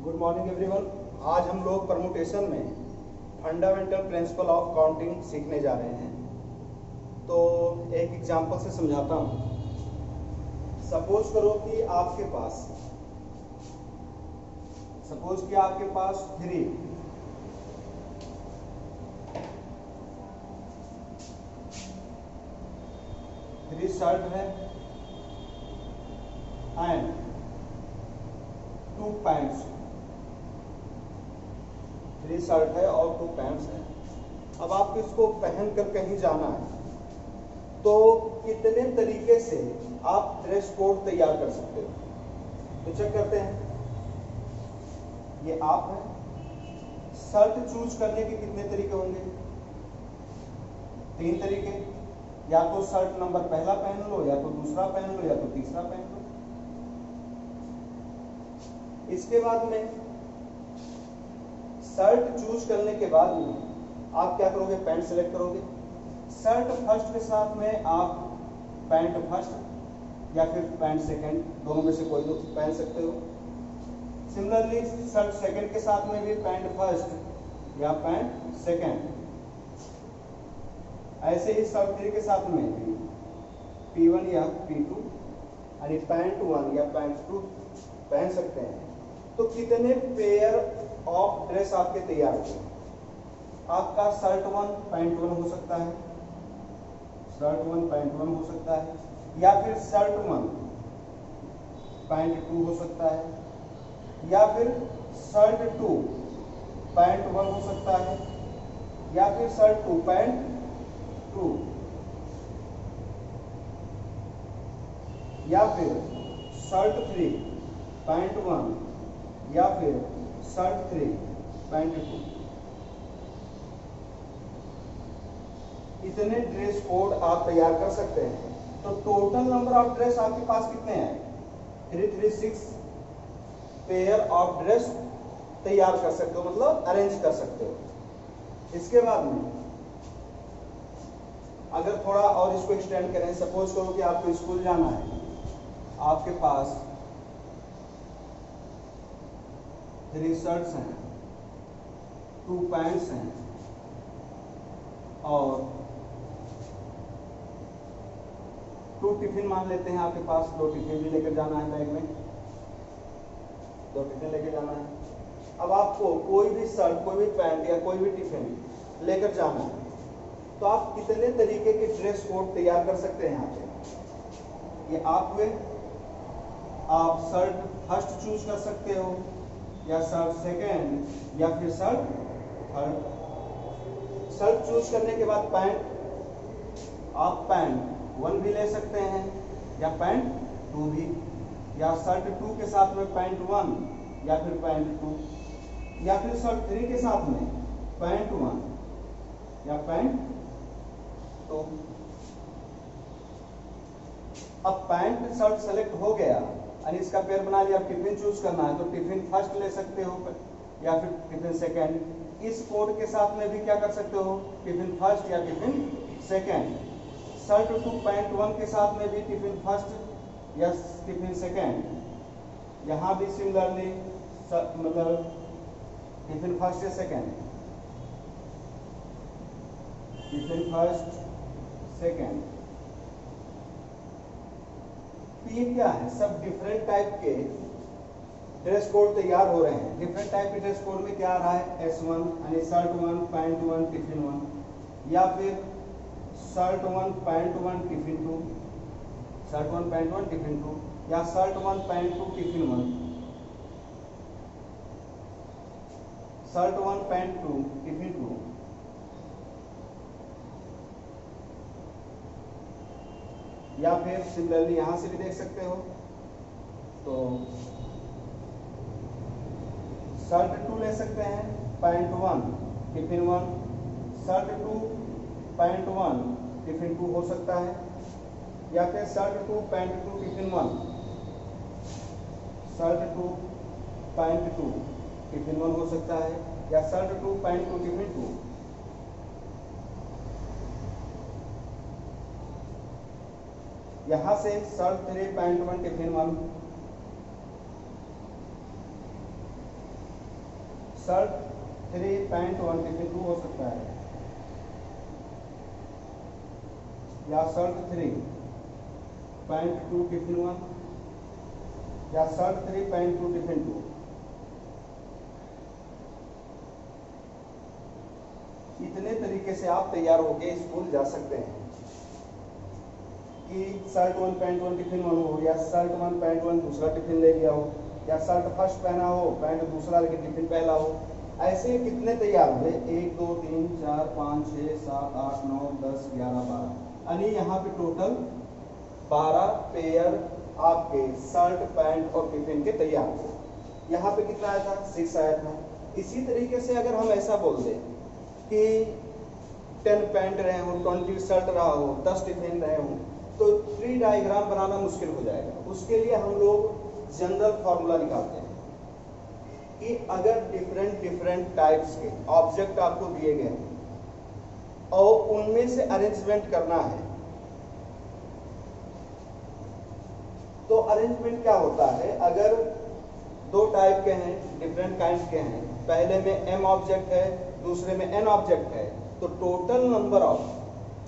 Good morning everyone. आज हम लोग परमुटेशन में फंडामेंटल प्रिंसिपल ऑफ काउंटिंग सीखने जा रहे हैं। तो एक एग्जांपल से समझाता हूँ। सपोज करो कि आपके पास थ्री शर्ट है and two pants. Three shirt है और टू पैंट्स है। अब आपको इसको पहन कर कहीं जाना है, तो कितने तरीके से आप ड्रेस कोड तैयार कर सकते हो? तो चेक करते हैं। ये आप है। शर्ट चूज करने के कितने तरीके होंगे? 3 तरीके। या तो शर्ट नंबर पहला पहन लो, या तो दूसरा पहन लो, या तो तीसरा पहन लो। इसके बाद में शर्ट चूज करने के बाद में आप क्या करोगे? पैंट सेलेक्ट करोगे। शर्ट फर्स्ट के साथ में आप पैंट फर्स्ट या फिर पैंट सेकंड, दोनों में से कोई दो पहन सकते हो। सिमिलरली शर्ट सेकंड के साथ में भी पैंट फर्स्ट या पैंट सेकंड। ऐसे ही शर्ट 3 के साथ में भी P1 या P2 यानी पैंट 1 या पैंट 2 पहन सकते हैं। तो कितने पेयर ऑफ ड्रेस आपके तैयार हुए? आपका शर्ट 1 पैंट 1 हो सकता है, शर्ट 1 पैंट 1 हो सकता है, या फिर शर्ट 1 पैंट 2 हो सकता है, या फिर शर्ट 2 पैंट 1 हो सकता है, या फिर शर्ट 2 पैंट 2, या फिर शर्ट 3 पैंट 1, या फिर शर्ट 3 पैंट 2। इतने ड्रेस कोड आप तैयार कर सकते हैं। तो टोटल नंबर ऑफ ड्रेस आपके पास कितने हैं? 336 पेयर ऑफ ड्रेस तैयार कर सकते हो, मतलब अरेंज कर सकते हो। इसके बाद में अगर थोड़ा और इसको एक्सटेंड करें, सपोज करो कि आपको स्कूल जाना है, आपके पास 3 शर्ट्स हैं, 2 पैंट्स हैं और 2 टिफिन मान लेते हैं आपके पास। 2 टिफिन भी लेकर जाना है, बैग में 2 टिफिन लेकर जाना है। अब आपको कोई भी शर्ट, कोई भी पैंट या कोई भी टिफिन लेकर जाना है, तो आप कितने तरीके के ड्रेस कोड तैयार कर सकते हैं यहाँ पे? ये आप हुए। आप शर्ट फर्स्ट चूज कर सकते हो, या शर्ट सेकेंड, या फिर शर्ट थर्ड। शर्ट चूज करने के बाद पैंट, आप पैंट 1 भी ले सकते हैं या पैंट 2 भी, या शर्ट 2 के साथ में पैंट 1 या फिर पैंट 2, या फिर शर्ट 3 के साथ में पैंट 1 या पैंट 2। अब पैंट शर्ट सेलेक्ट हो गया और इसका पेयर बना लिया। टिफिन चूज करना है तो टिफिन फर्स्ट ले सकते हो या फिर टिफिन सेकेंड। इस कोड के साथ में भी क्या कर सकते हो? टिफिन फर्स्ट या टिफिन सेकेंड। शर्ट 2 पैंट 1 के साथ में भी टिफिन फर्स्ट या टिफिन सेकेंड। यहाँ भी सिमिलरली मतलब टिफिन फर्स्ट या सेकेंड, टिफिन फर्स्ट सेकेंड। ये क्या है? सब डिफरेंट टाइप के ड्रेस कोड तैयार हो रहे हैं। डिफरेंट टाइप के ड्रेस कोड में क्या आ रहा है? S1 यानी शर्ट 1 पैंट 1 टिफिन 1, या फिर shirt 1 pant 1 tiffin 2, shirt 1 pant 1 tiffin 2, या shirt 1 pant 2 tiffin 1, shirt 1 pant 2 tiffin 2। या फिर सिमिलरली यहां से भी देख सकते हो। तो शर्ट 2 ले सकते हैं pant 1 tiffin 1, shirt 2 pant 1 tiffin 2 हो सकता है, या फिर shirt 2 pant 2 tiffin 1, shirt 2 pant 2 tiffin 1 हो सकता है, या शर्ट 2 पैंट 2 टिफिन 2। यहां से shirt 3 pant 1 tiffin 1, shirt 3 pant 1 tiffin 2 हो सकता है, या शर्ट 3 पैंट 2 टिफिन 1, या शर्ट 3 पैंट 2 टिफिन 2। इतने तरीके से आप तैयार होके स्कूल जा सकते हैं कि शर्ट 1 पैंट 1 टिफिन 1 हो, या शर्ट 1 पैंट 1 दूसरा टिफिन ले लिया हो, या शर्ट फर्स्ट पहना हो पैंट दूसरा लेके टिफिन पहला हो। ऐसे कितने तैयार हुए? 1 2 3 4 5 6 7 8 9 10 11 12, यानी यहाँ पे टोटल 12 पेयर आपके शर्ट पैंट और टिफिन के तैयार हुए। यहाँ पे कितना आया था? 6 आया था। इसी तरीके से अगर हम ऐसा बोल दें कि 10 पैंट रहे हो, 20 शर्ट रहा हो, 10 टिफिन रहे हो, तो ट्री डायग्राम बनाना मुश्किल हो जाएगा। उसके लिए हम लोग जनरल फॉर्मूला निकालते हैं कि अगर डिफरेंट टाइप्स के ऑब्जेक्ट आपको दिए गए हैं और उनमें से अरेंजमेंट करना है, तो अरेंजमेंट क्या होता है? अगर 2 टाइप के हैं, डिफरेंट काइंड के हैं, पहले में m ऑब्जेक्ट है, दूसरे में n ऑब्जेक्ट है, तो टोटल नंबर ऑफ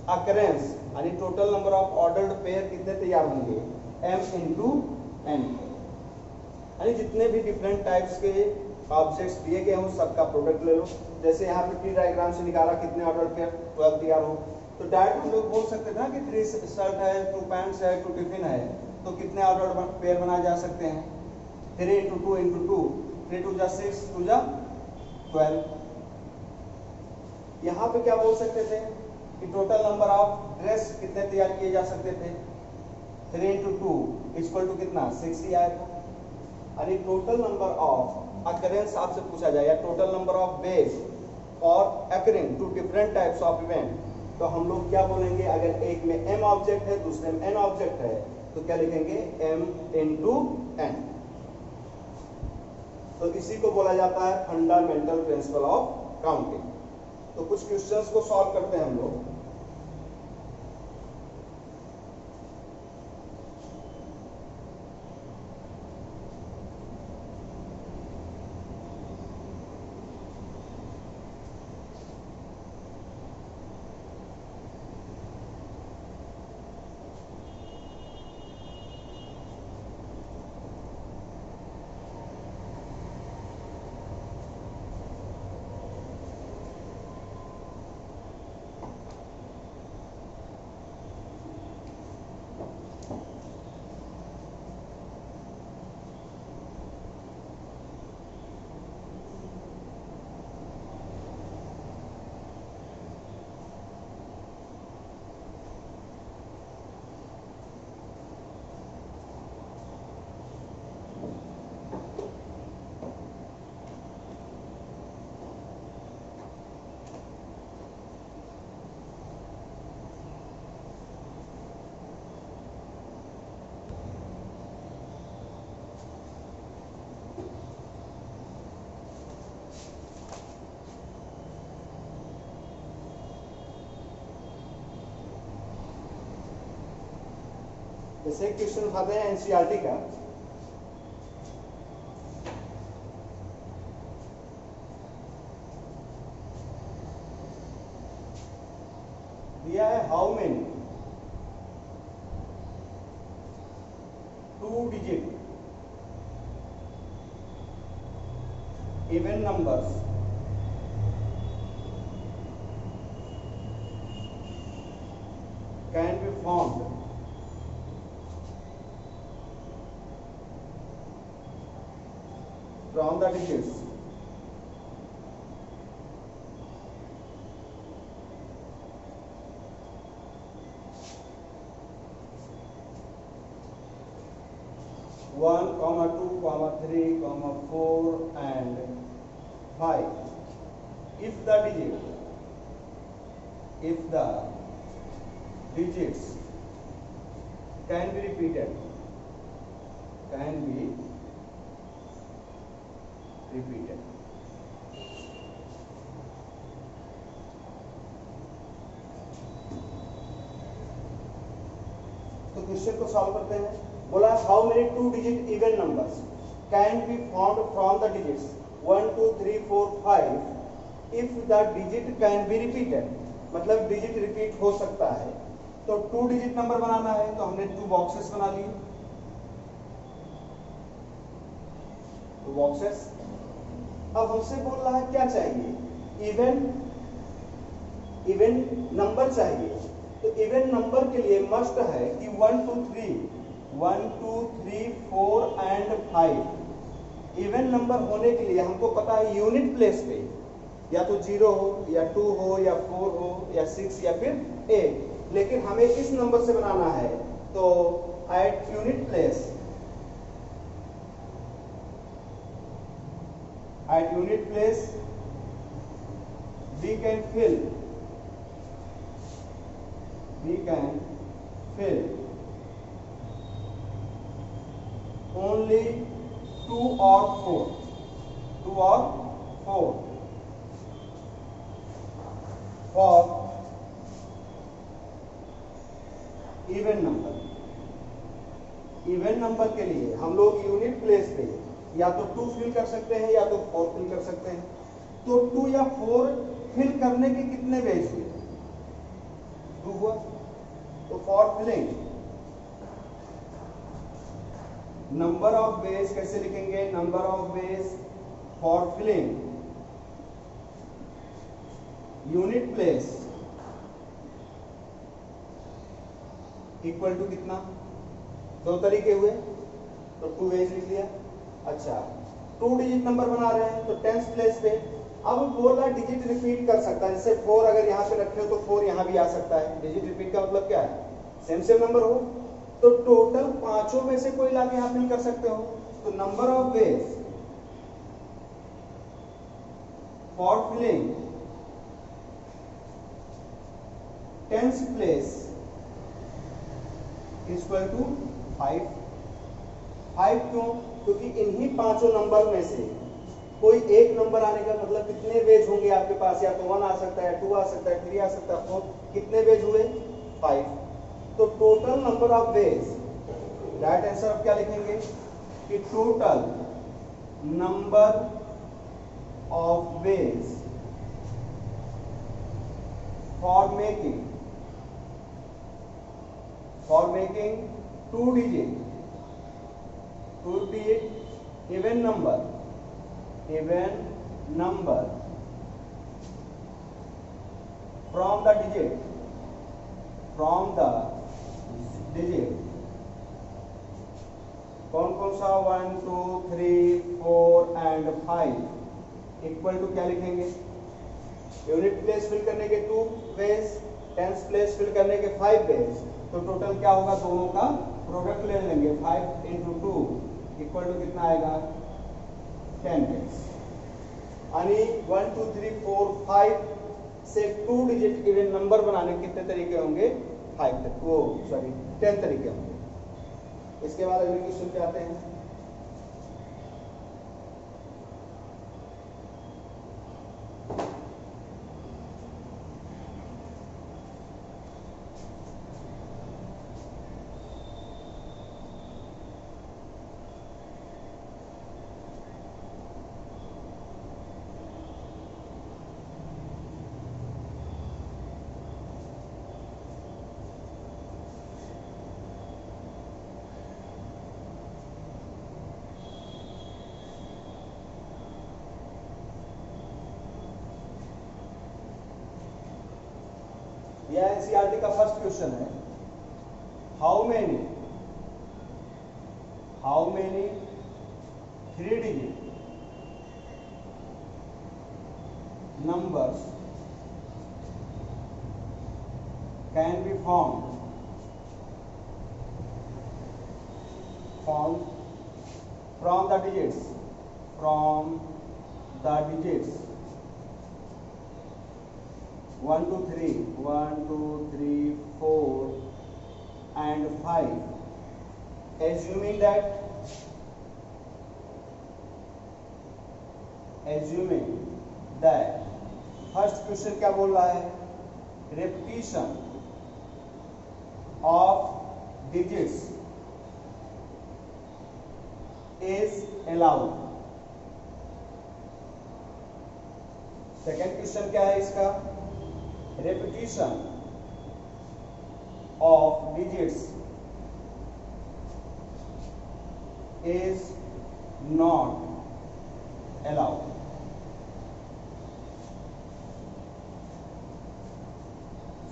अकरेंस यानी total number of ordered pair कितने तैयार होंगे? m इंटू n, यानी जितने भी डिफरेंट टाइप्स के ऑब्जेक्ट्स दिए गए हों सबका प्रोडक्ट ले लो। जैसे यहाँ पे ट्री डायग्राम से निकाला कितने ऑर्डर्ड पेयर 12 तैयार हो, तो डायरेक्ट हम लोग बोल सकते थे ना कि 3 शर्ट है, 2 पैंट्स है, 2 टिफिन है, तो कितने ऑर्डर्ड पेयर बनाए जा सकते हैं? 3 इंटू 2 इंटू 2, 3 2 जा 6, 2 जा 12। यहाँ पे क्या बोल सकते थे कि टोटल नंबर ऑफ ड्रेस कितने तैयार किए जा सकते थे? 3 इंटू 2 इक्वल टू कितना? 6 ही आया था। यानी टोटल नंबर ऑफ अकरेंस आपसे पूछा जाए, या टोटल नंबर ऑफ डेज और occurring to different types of event, तो हम लोग क्या बोलेंगे? अगर एक में m ऑब्जेक्ट है, दूसरे में n ऑब्जेक्ट है, तो क्या लिखेंगे? m into n। तो इसी को बोला जाता है फंडामेंटल प्रिंसिपल ऑफ काउंटिंग। तो कुछ क्वेश्चंस को सॉल्व करते हैं हम लोग। जैसे क्वेश्चन उठाते हैं एनसीईआरटी का, दिया है how many 2 digit even numbers can be formed from the digits one, 2, 3, 4 and 5. If the digits can be repeated, तो क्वेश्चन को सॉल्व करते हैं। बोला how many 2 digit even numbers can be formed from the digits 1 2 3 4 5 if the digit can be repeated, मतलब digit repeat हो सकता है। तो 2 डिजिट नंबर बनाना है तो हमने 2 बॉक्सेस बना लिए, 2 बॉक्सेस। अब हमसे बोल रहा है क्या चाहिए, इवन नंबर चाहिए। तो इवन नंबर के लिए मस्ट है कि 1 2 3 4 एंड 5 इवन नंबर होने के लिए हमको पता है यूनिट प्लेस पे या तो 0 हो या 2 हो या 4 हो या 6 या फिर 8, लेकिन हमें इस नंबर से बनाना है। तो eight unit place, at unit place we can fill only 2 or 4 for even number के लिए हम लोग यूनिट प्लेस पे या तो 2 फिल कर सकते हैं या तो 4 फिल कर सकते हैं। तो 2 या 4 फिल करने के कितने वेज हुए, 2 हुआ। तो for filling number of ways कैसे लिखेंगे, number of ways for filling unit place equal to कितना, 2 तरीके हुए तो 2 वेज लिख लिया। अच्छा 2 डिजिट नंबर बना रहे हैं तो 10th प्लेस पे, अब बोल रहा डिजिट रिपीट कर सकता है, जैसे 4 अगर यहाँ पे रखे हो तो 4 यहाँ भी आ सकता है। डिजिट रिपीट का मतलब क्या है, सेम नंबर हो तो टोटल पांचों में से कोई लाके यहाँ फिल कर सकते हो। तो number of ways for filling 10th place equal to 5 क्यों, क्योंकि इन्हीं पांचों नंबर में से कोई एक नंबर आने का मतलब कितने वेज होंगे आपके पास, या तो 1 आ सकता है, 2 आ सकता है, 3 आ सकता है, 4, कितने वेज हुए 5। तो total number of veg, right answer अब क्या लिखेंगे कि total number of ways for making 2 digit even number from the digit कौन सा 1 2 3 4 एंड 5 इक्वल टू क्या लिखेंगे, यूनिट प्लेस फिल करने के 2 वेज, 10th प्लेस फिल करने के 5 वेज। तो टोटल क्या होगा, दोनों का प्रोडक्ट ले लेंगे, 5 into 2 इक्वल टू कितना आएगा 10 वेज। यानी 1 2 3 4 5 से 2 डिजिट इवन नंबर बनाने के कितने तरीके होंगे, 10 तरीके होंगे। इसके बाद अगले क्वेश्चन पे आते हैं। यह एनसीईआरटी का फर्स्ट क्वेश्चन है, how many 3 digit numbers can be formed from the digits 1 2 3 4 and 5, assuming that first question क्या बोल रहा है, repetition of digits is allowed। Second question क्या है इसका, repetition of digits is not allowed.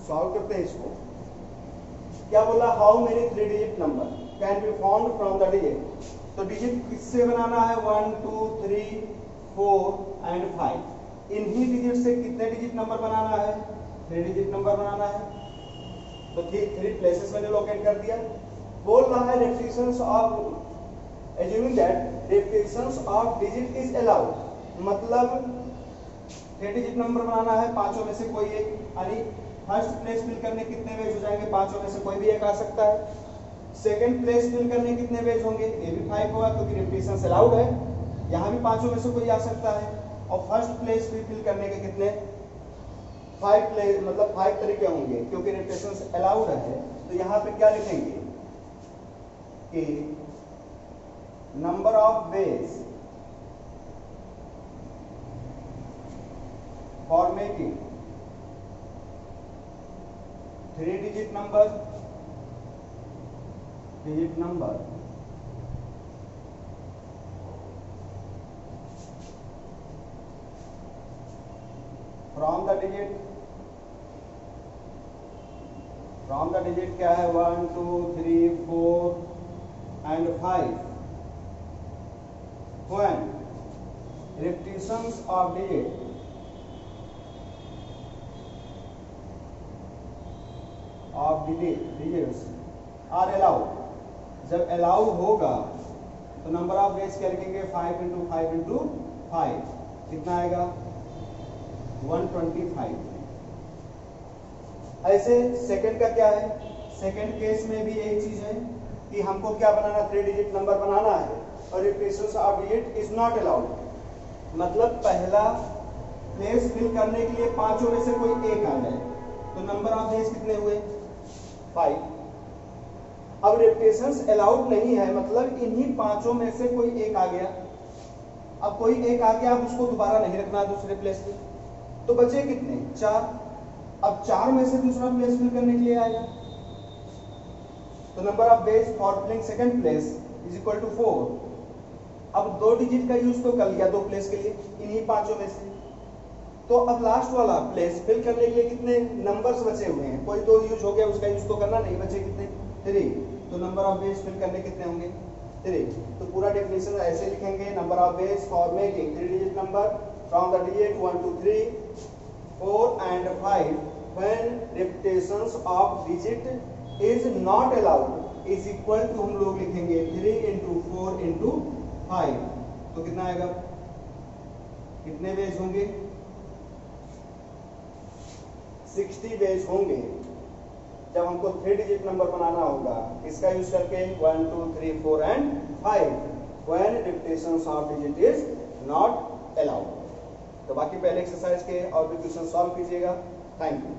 Solve करते हैं इसको। क्या बोला, how many 3 digit number can be found from the digit. तो डिजिट किससे बनाना है, 1 2 3 4 एंड 5। इन्हीं डिजिट से कितने डिजिट नंबर बनाना है, 3 डिजिट नंबर बनाना है। तो 3 प्लेसेस मैंने लोकेट कर दिया। बोल रहा है repetitions of, assuming that repetitions of digit is allowed, मतलब 3 डिजिट नंबर बनाना है, पांचों में से कोई एक, यानी फर्स्ट प्लेस फिल करने कितने वेज हो जाएंगे, पांचों में से कोई भी एक आ सकता है। सेकंड प्लेस फिल करने कितने वेज होंगे, ये भी 5 होगा क्योंकि रेपिटेशंस अलाउड है, यहाँ भी पांचों में से कोई आ सकता है। और फर्स्ट प्लेस भी फिल करने के कितने, 5 प्लेस, मतलब 5 तरीके होंगे क्योंकि रेपिटेशंस अलाउड है। तो यहाँ पे क्या लिखेंगे कि number of ways for making 3 digit number from the digit क्या है, 1 2 3 4 and 5, when repetitions of digits are allowed, जब अलाउ होगा तो नंबर ऑफ वेज क्या लिखेंगे, 5 × 5 × 5 कितना आएगा, 125। ऐसे सेकंड का क्या है, सेकंड केस में भी एक चीज है कि हमको क्या बनाना, 3 डिजिट नंबर बनाना है और repetitions of digit is not allowed, मतलब पहला प्लेस फिल करने के लिए पांचों में से कोई एक आ जाए। तो नंबर ऑफ वेज कितने हुए, 5। अब repetitions अलाउड नहीं है, मतलब इन्हीं पांचों में से कोई एक आ गया। अब कोई एक आ गया, अब उसको दोबारा नहीं रखना दूसरे प्लेस पे, तो बचे कितने, 4। अब 4 में से दूसरा प्लेस फिल करने के लिए आएगा, तो number of ways for filling second place is equal to 4। अब 2 डिजिट का यूज तो कर लिया 2 प्लेस के लिए इन्हीं पांचों में से, तो अब लास्ट वाला प्लेस फिल करने के लिए कितने नंबर्स बचे हुए हैं, कोई तो यूज हो गया, उसका यूज तो करना नहीं, बचे कितने, 3। तो नंबर ऑफ वेज फिल करने कितने होंगे, 3। तो पूरा डेफिनेशन ऐसे लिखेंगे, number of ways for making 3 digit number from the digit 1 2 3 4 and 5 when repetitions of digit is not allowed is equal to, हम लोग लिखेंगे 3 × 4 × 5। तो कितना आएगा, कितने वेज होंगे, 60 वेज होंगे जब हमको 3 डिजिट नंबर बनाना होगा। इसका यूज करके 1 2 3 4 and 5 when repetitions of digit is not allowed। तो बाकी पहले एक्सरसाइज के और भी क्वेश्चन सॉल्व कीजिएगा। Thank you.